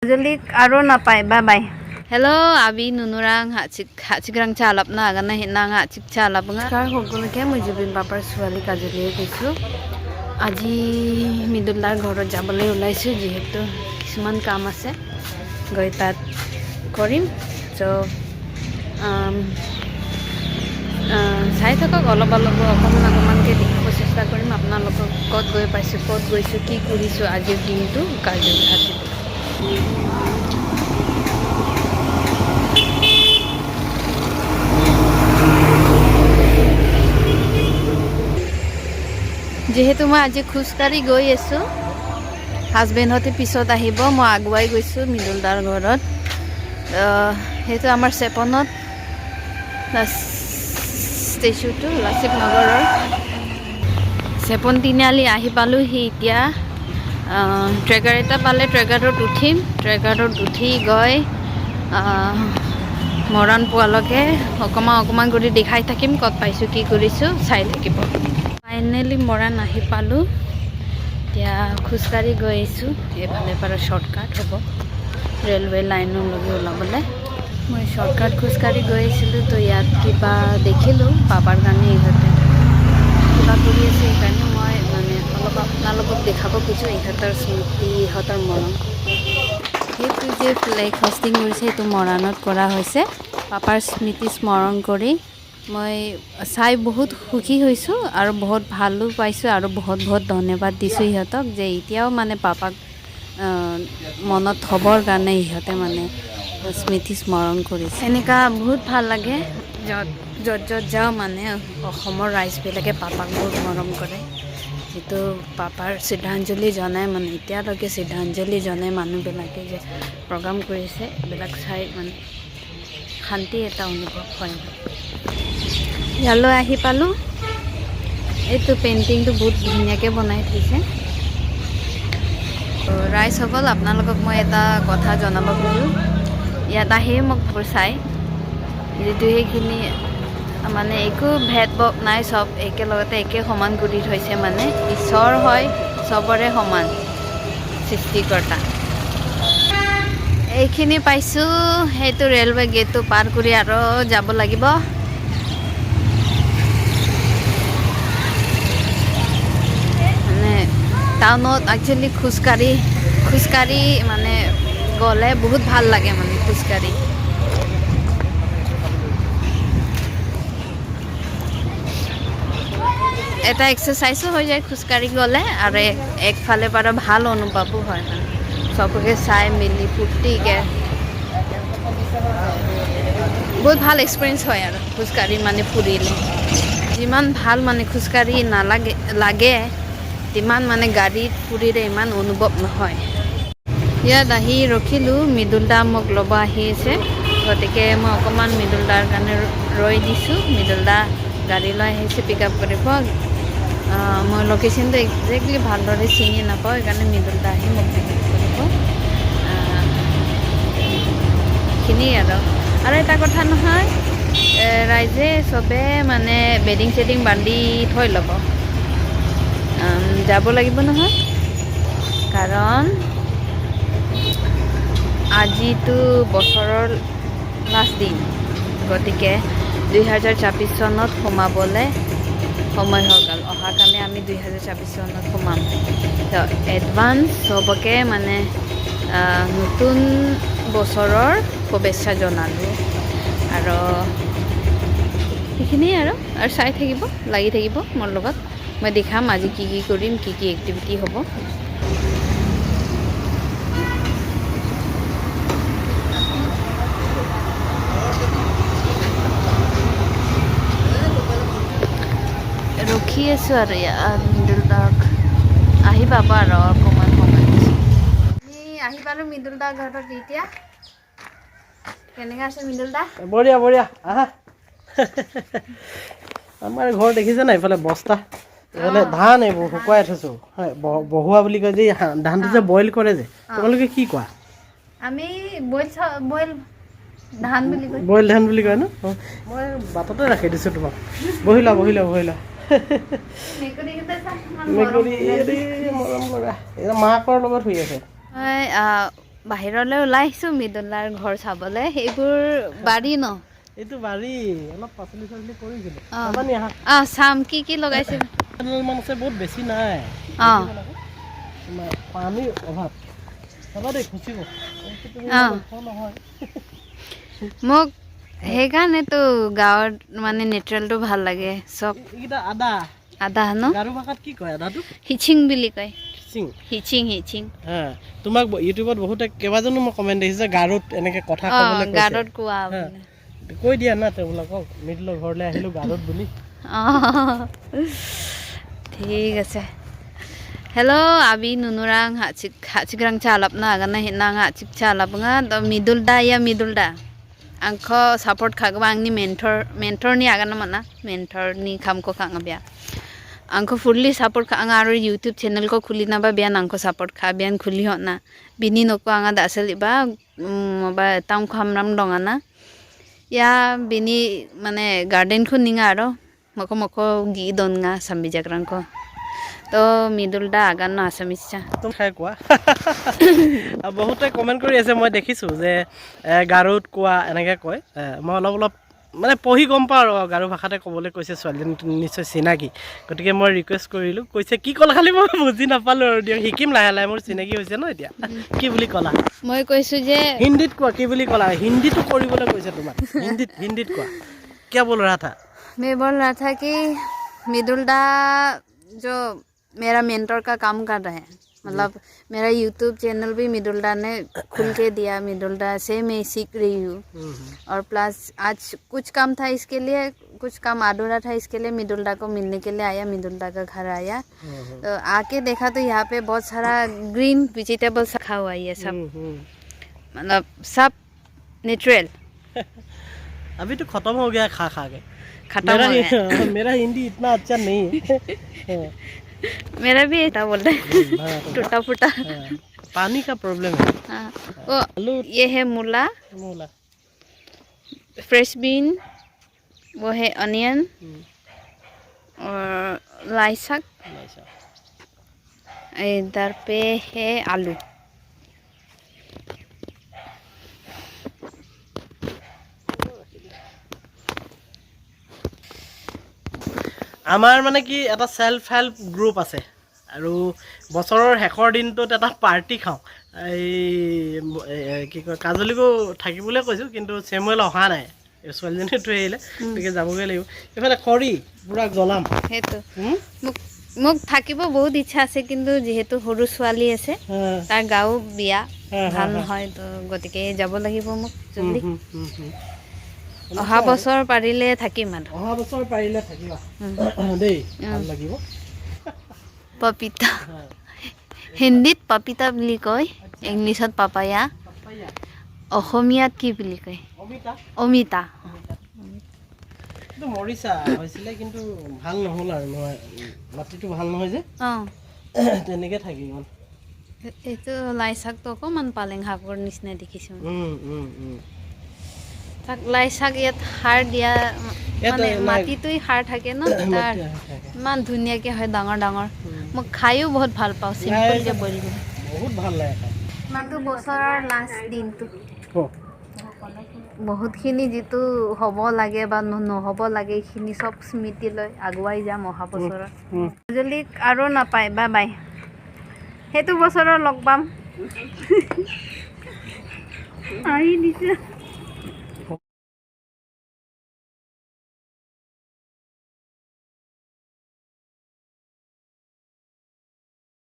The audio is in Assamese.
Juli aro na pai bye bye. Hello abi nunurang hachikrang chalap na agana hinang hachik chalap nga. Kar hogol ke moi jubin papar suali kajuli kaisu. Aji midullar ghorot jabole ulaisu jehetu কিছুমান কাম আছে গৈ তাত কৰিম so চাই থাকক অলপ অকমানকে দেখাব চেষ্টা কৰিম আপোনালোকক ক'ত গৈ পাইছোঁ ক'ত গৈছোঁ কি কৰিছোঁ আজিৰ দিনটো কাৰ্যসূচী যেহেতু মই আজি খোজকাঢ়ি গৈ আছোঁ হাজবেণ্ড হতে পিছত আহিব মই আগুৱাই গৈছোঁ মিদুলদাৰ ঘৰত সেইটো আমাৰ চেপনত ষ্টেচুটো লাচিত নগৰৰ চেপন তিনিআলি আহি পালোহি এতিয়া ট্ৰেকাৰ এটা পালে ট্ৰেকাৰত উঠিম ট্ৰেকাৰত উঠি গৈ মৰাণ পোৱালৈকে অকণমান কৰি দেখাই থাকিম ক'ত পাইছোঁ কি কৰিছোঁ চাই থাকিব ফাইনেলি মৰাণ আহি পালোঁ এতিয়া খোজকাঢ়ি গৈ আছোঁ এইফালে পৰা শ্বৰ্টকাট হ'ব ৰেলৱে লাইনলৈকে ওলাবলৈ মই শ্বৰ্টকাট খোজকাঢ়ি গৈ আছিলোঁ তো ইয়াত কিবা দেখিলোঁ পাপাৰ কাৰণে ইহঁতে কিবা কৰি আছে সেইকাৰণে মই মানে অলপ আপোনালোকক দেখাব খোজোঁ ইহঁতৰ স্মৃতি ইহঁতৰ মৰম সেইটো যে ফ্লেগ হোষ্টিং কৰিছে সেইটো মৰাণত কৰা হৈছে পাপাৰ স্মৃতি স্মৰণ কৰি মই চাই বহুত সুখী হৈছোঁ আৰু বহুত ভালো পাইছোঁ আৰু বহুত ধন্যবাদ দিছোঁ ইহঁতক যে এতিয়াও মানে পাপাক মনত থবৰ কাৰণে ইহঁতে মানে স্মৃতি স্মৰণ কৰিছে এনেকুৱা বহুত ভাল লাগে য'ত যাওঁ মানে অসমৰ ৰাইজবিলাকে পাপাক বহুত মৰম কৰে যিটো পাপাৰ শ্ৰদ্ধাঞ্জলি জনাই মানে এতিয়ালৈকে শ্ৰদ্ধাঞ্জলি জনাই মানুহবিলাকে যে প্ৰগ্ৰাম কৰিছে এইবিলাক চাই মানে শান্তি এটা অনুভৱ হয় ইয়ালৈ আহি পালোঁ এইটো পেইণ্টিংটো বহুত ধুনীয়াকৈ বনাই থৈছে ৰাইজসকল আপোনালোকক মই এটা কথা জনাব খোজোঁ ইয়াত আহি মোক চাই যিটো সেইখিনি মানে একো ভেদভাৱ নাই চব একেলগতে একে সমান কৰি থৈছে মানে ঈশ্বৰ হয় চবৰে সমান সৃষ্টিকৰ্তা এইখিনি পাইছোঁ সেইটো ৰেলৱে গেটটো পাৰ কৰি আৰু যাব লাগিব টাউনত একচুৱেলি খোজকাঢ়ি মানে গ'লে বহুত ভাল লাগে মানে খোজকাঢ়ি এটা এক্সাৰচাইজো হৈ যায় খোজকাঢ়ি গ'লে আৰু একফালে পৰা ভাল অনুভৱো হয় মানে চবকে চাই মেলি ফূৰ্তিকৈ বহুত ভাল এক্সপিৰিয়েঞ্চ হয় আৰু খোজকাঢ়ি মানে ফুৰিলে যিমান ভাল মানে খোজকাঢ়ি লাগে ইমান মানে গাড়ীত ফুৰিলে ইমান অনুভৱ নহয় ইয়াত আহি ৰখিলোঁ মৃদুলদা মোক ল'ব আহি আছে গতিকে মই অকণমান মৃদুলদাৰ কাৰণে ৰৈ দিছোঁ মৃদুলদা গাড়ী লৈ আহিছে পিক আপ কৰিব মই লোকেশ্যনটো একজেক্টলি ভালদৰে চিনি নাপাওঁ সেইকাৰণে মৃদুলদা আহি মোক পিক আপ কৰিব এইখিনি আৰু এটা কথা নহয় ৰাইজে চবে মানে বেডিং চেডিং বান্ধি থৈ ল'ব যাব লাগিব নহয় কাৰণ আজিতো বছৰৰ লাষ্ট দিন গতিকে 2024 চনত সোমাবলৈ সময় হৈ গ'ল অহাকালি আমি 2024 চনত সোমাম তো এডভান্স চবকে মানে নতুন বছৰৰ শুভেচ্ছা জনালোঁ আৰু সেইখিনিয়ে আৰু চাই থাকিব লাগি থাকিব মোৰ লগত মই দেখাম আজি কি কৰিম কি এক্টিভিটি হ'ব ৰখি আছোঁ আৰু ইয়াত মৃদুলদাক আহি পাব আৰু অকণমান সময় আমি আহি পালোঁ মৃদুলদাৰ ঘৰত এতিয়া কেনেকৈ আছে মৃদুলদা বঢ়িয়া আহা আমাৰ ঘৰ দেখিছে নাই ইফালে বস্তা এইফালে ধান এইবোৰ শুকুৱাই থৈছোঁ হয় বহুৱা বুলি কয় যে ধানটো যে বইল কৰে যে তোমালোকে কি কোৱা আমি বইল ধান বুলি কয় ন মই বাটতে ৰাখি দিছোঁ তোমাক বহি লোৱা মেকুৰী মৰম কৰা এতিয়া মাকৰ লগত শুই আছে বাহিৰলৈ ওলাই আহিছোঁ মৃদুলাৰ ঘৰ চাবলৈ সেইবোৰ বাৰী ন এইটো বাৰী অলপ পাচলি চাচলি কৰিছিলোঁ অঁ যাবা নি আহা অঁ চাম কি লগাইছে মান আছে বহুত বেছি নাই অঁ তোমাৰ পানীৰ অভাৱ চাবা দেই খুচিব অঁ নহয় মোক সেইকাৰণেতো গাঁৱত মানে নেচাৰেলটো ভাল লাগে চব এইকেইটা আদা আদা ন গাৰো ভাষাত কি কয় আদাটো হিচিং বুলি কয় চিং হিচিং হা তোমাক ইউটিউবত বহুতে কেইবাজনো মই কমেণ্ট দেখিছে গাৰুত এনেকৈ কথা অঁ ক'বলৈ কৈছে গাঁৱত কোৱা হা বোলে কৈ দিয়া না তেওঁলোকক মিডিলৰ ঘৰলৈ আহিলোঁ গাৰুত বুলি অঁ ঠিক আছে hello abi nunurang hachigrang chalap na gana hinang hachik chalap nga do midulda angko support khagba angni mentor ni agana mana mentor ni kham ko khang bya angko fully support khang aro youtube channel ko khuli na ba bian angko support kha bian khuli ho na bini noko anga da asali ba ba tam kham ram donga na ya bini mane garden khu ninga aro moko gi don nga sambi jagrang ko তো মৃদুলদা আগান ন আছামিছা তুমি খাই কোৱা বহুতে কমেণ্ট কৰি আছে মই দেখিছোঁ যে গাৰুত কোৱা এনেকৈ কয় মই অলপ মানে পঢ়ি গম পাওঁ আৰু গাৰু ভাষাতে ক'বলৈ কৈছে ছোৱালীজনী নিশ্চয় চিনাকি গতিকে মই ৰিকুৱেষ্ট কৰিলোঁ কৈছে কি ক'লা খালি মই বুজি নাপালোঁ আৰু দিয়ক শিকিম লাহে লাহে মোৰ চিনাকি হৈছে ন এতিয়া কি বুলি ক'লা মই কৈছোঁ যে হিন্দীত কোৱা কি বুলি ক'লা হিন্দীটো কৰিবলৈ কৈছে তোমাক হিন্দীত কোৱা কিয় बोल रहा था मैं बोल रहा था कि मृदुलदा जो मेरा मेंटर का काम कर रहे हैं मतलब मेरा YouTube चैनल भी मृदुलदा ने खुल के दिया मृदुलदा से मैं सीख रही हूँ और प्लस आज कुछ काम था इसके लिए कुछ काम अधूरा था इसके लिए मृदुलदा को मिलने के लिए आया मृदुलदा का घर आया तो आके देखा तो यहाँ पे बहुत सारा ग्रीन वेजिटेबल्स रखा हुआ है सब मतलब सब नेचुरल अभी तो खत्म हो गया खा के खत्म हो गया मेरा हिंदी इतना अच्छा नहीं है मेरा भी ऐसा बोल रहे टूटा फूटा पानी का प्रॉब्लम है हाँ वो ये है मूला फ्रेश बीन वो है अनियन और लाई साग इधर पे है आलू আমাৰ মানে কি এটা সেলফ হেল্প গ্ৰুপ আছে আৰু বছৰৰ শেষৰ দিনটোত এটা পাৰ্টি খাওঁ এই কি কয় কাজলিকো থাকিবলৈ কৈছোঁ কিন্তু চেমুৱেল অহা নাই ছোৱালীজনী থৈ আহিলে গতিকে যাবগৈ লাগিব এইফালে খৰি পুৰা জ্বলাম সেইটো মোক থাকিব বহুত ইচ্ছা আছে কিন্তু যিহেতু সৰু ছোৱালী আছে তাৰ গাঁও বিয়া ভাল নহয় তো গতিকে যাব লাগিব মোক জলদি অহা বছৰ পাৰিলে থাকিম আৰু অহা বছৰ পাৰিলে থাকিবা দেই ভাল লাগিব পপিতা হিন্দীত পপিতা বুলি কয় ইংলিছত পাপায়া অসমীয়াত কি বুলি কয় অমিতা কিন্তু মৰিচা হৈছিলে কিন্তু ভাল নহ'ল আৰু নহয় মাটিটো ভাল নহয় যে তেনেকৈ থাকি গ'ল এইটো লাই শাকটো অকণমান পালেং শাকৰ নিচিনা দেখিছোঁ লাই শাক ইয়াত সাৰ দিয়া মানে মাটিটোই সাৰ থাকে ন তাৰ ইমান ধুনীয়াকৈ হয় ডাঙৰ ডাঙৰ মই খায়ো বহুত ভাল পাওঁ চিম্পলকৈ বইল কৰি বহুত ভাল লাগে ইমানটো বছৰৰ লাষ্ট দিনটো বহুতখিনি যিটো হ'ব লাগে বা নহ'ব লাগে এইখিনি চব স্মৃতি লৈ আগুৱাই যাম অহা বছৰত যদি আৰু নাপায় বাই সেইটো বছৰৰ লগ পাম আহি দিছে